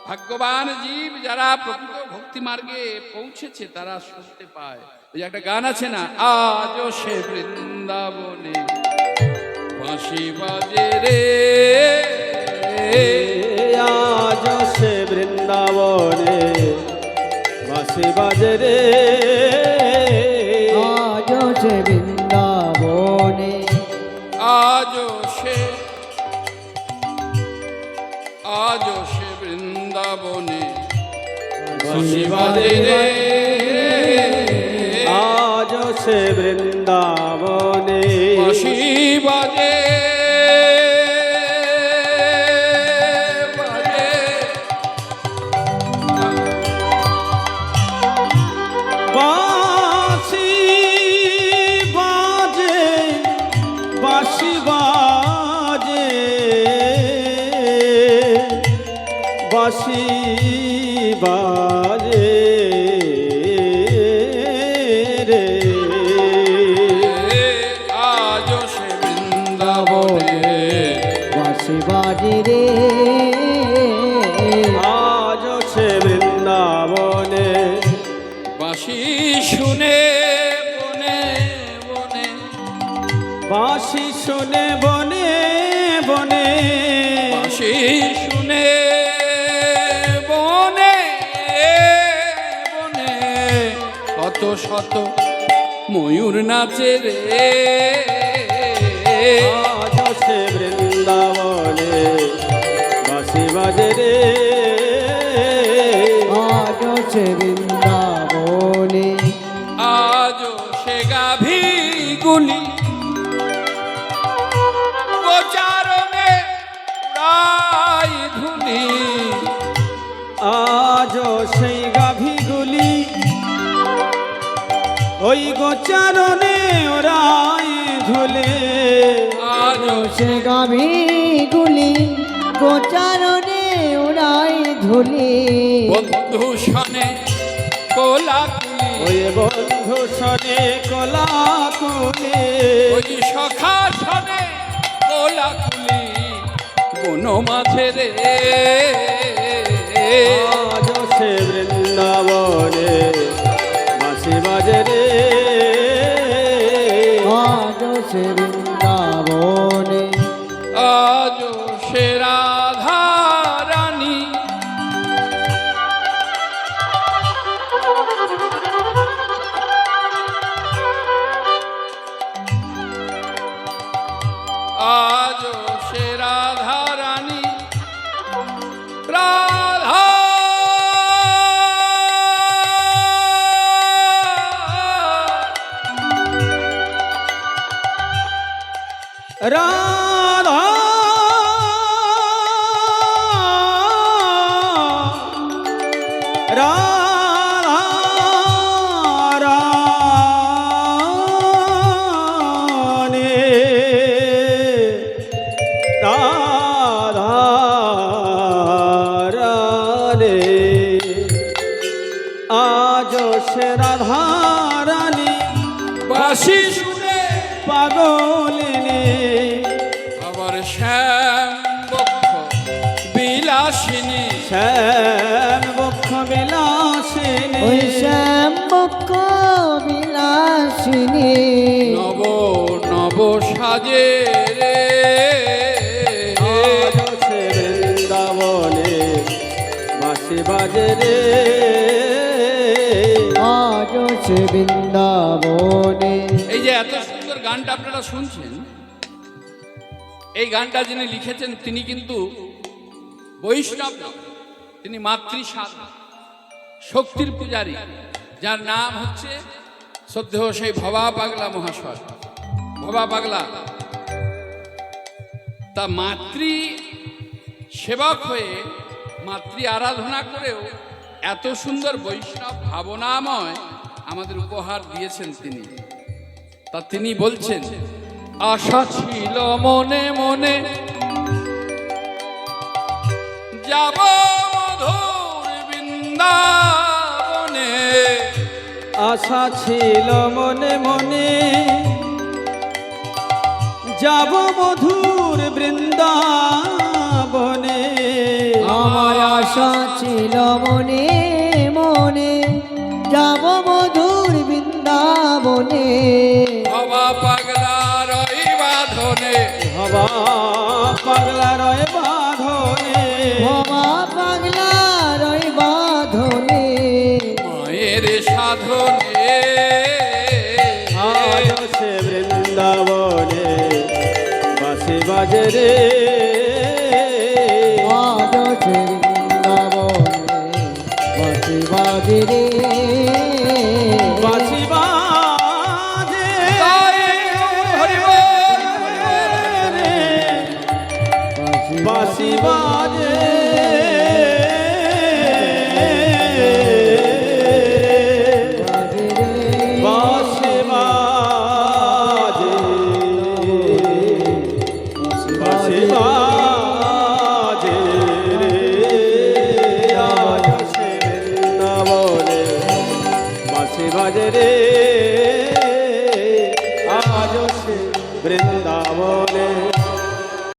ভাগ্যবান জীব যারা প্রকৃত ভক্তি মার্গে পৌঁছেছে তারা শুনতে পায়। ওই একটা গান আছে না, আজও সে বৃন্দাবনে বাঁশি বাজে রে, আজও সে বৃন্দাবনে বাঁশি বাজে রে, আজও সে বৃন্দাবনে, আজও সে বৃন্দাবনে বাঁশি বাজে রে, আজও সে বৃন্দাবনে বাঁশি বাজে বাঁশি বাজে, বাঁশি বাজে, বাঁশি বাজে রে, আজও সে বৃন্দাবনে বাঁশি বাজে রে, আজও সে বৃন্দাবনে বাঁশি শুনে বনে বনে, বাঁশি শুনে বনে বনে, বাঁশি শুনে বনে বনে, কত শত ময়ূর নাচে রে, আজও সে বৃন্দাবনে বাঁশি বাজে রে, আজও সে বৃন্দাবনে, আজও সে গাভীগুলি গোচারণে উড়াই ধুলি, আজও সেই গাভীগুলি ওই গোচারণে ওরাই ধুলে, আজও সে গাভীগুলি গোচারণে ওরাই ধুলি, বন্ধু সনে কোলাকুলি, ওই বন্ধু সনে কোলাকুলি, ওই সখা সনে কোলাকুলি, বন মাঝে রে, আজও সে বৃন্দাবনে বাঁশি বাজে রে, আজও সে বৃন্দাবনে, আজও সে রাধা রানী আজও সে রাধা রানী, রাধা রাধা রাধা রানী, রাধা রানী, আজও সে রাধা রানী বাঁশি শুনে পাগলিনী, আবার শ্যাম বক্ষ বিলাসিনী, শ্যাম বক্ষ বিলাসিনী, ওই শ্যাম বক্ষ বিলাসিনী, নব নব সাজে রে, আজও সে বৃন্দাবনে বাঁশি বাজে রে, আজও সে বৃন্দাবনে, এই যে এত সুন্দর গানটা আপনারা শুনছেন, এই গানটা যিনি লিখেছেন তিনি কিন্তু বৈষ্ণব নন, তিনি মাতৃ সাধক শক্তির পূজারী, যার নাম হচ্ছে শ্রদ্ধেয় সেই ভবা পাগলা মহাশয়। ভবা পাগলা তা মাতৃ সেবক হয়ে মাতৃ আরাধনা করেও এত সুন্দর বৈষ্ণব ভাবনাময় আমাদের উপহার দিয়েছেন তিনি। তা তিনি বলছেন, আশা ছিল মনে মনে যাব মধুর বৃন্দাবনে, আশা ছিল মনে মনে যাব মধুর বৃন্দাবনে, বনে আমার আশা ছিল মনে মনে যাব মধুর বৃন্দাবনে হবা পাগলা রই বাঁধনে হবা পাগলা রয় বাঁধনে ভবা পাগলা রই বাঁধনে মায়ের সাধনে আজ সে বৃন্দাবনে বাঁশি বাজে রে আজ সে বৃন্দাবনে বাঁশি বাজে রে বাঁশি বাজে তাই হরিবল রে বাঁশি বাজে বাজে রে বাঁশি বাজে বাঁশি বাজে রে আজ সে বৃন্দাবনে বাঁশি বাজে রে আজ সে বৃন্দাবনে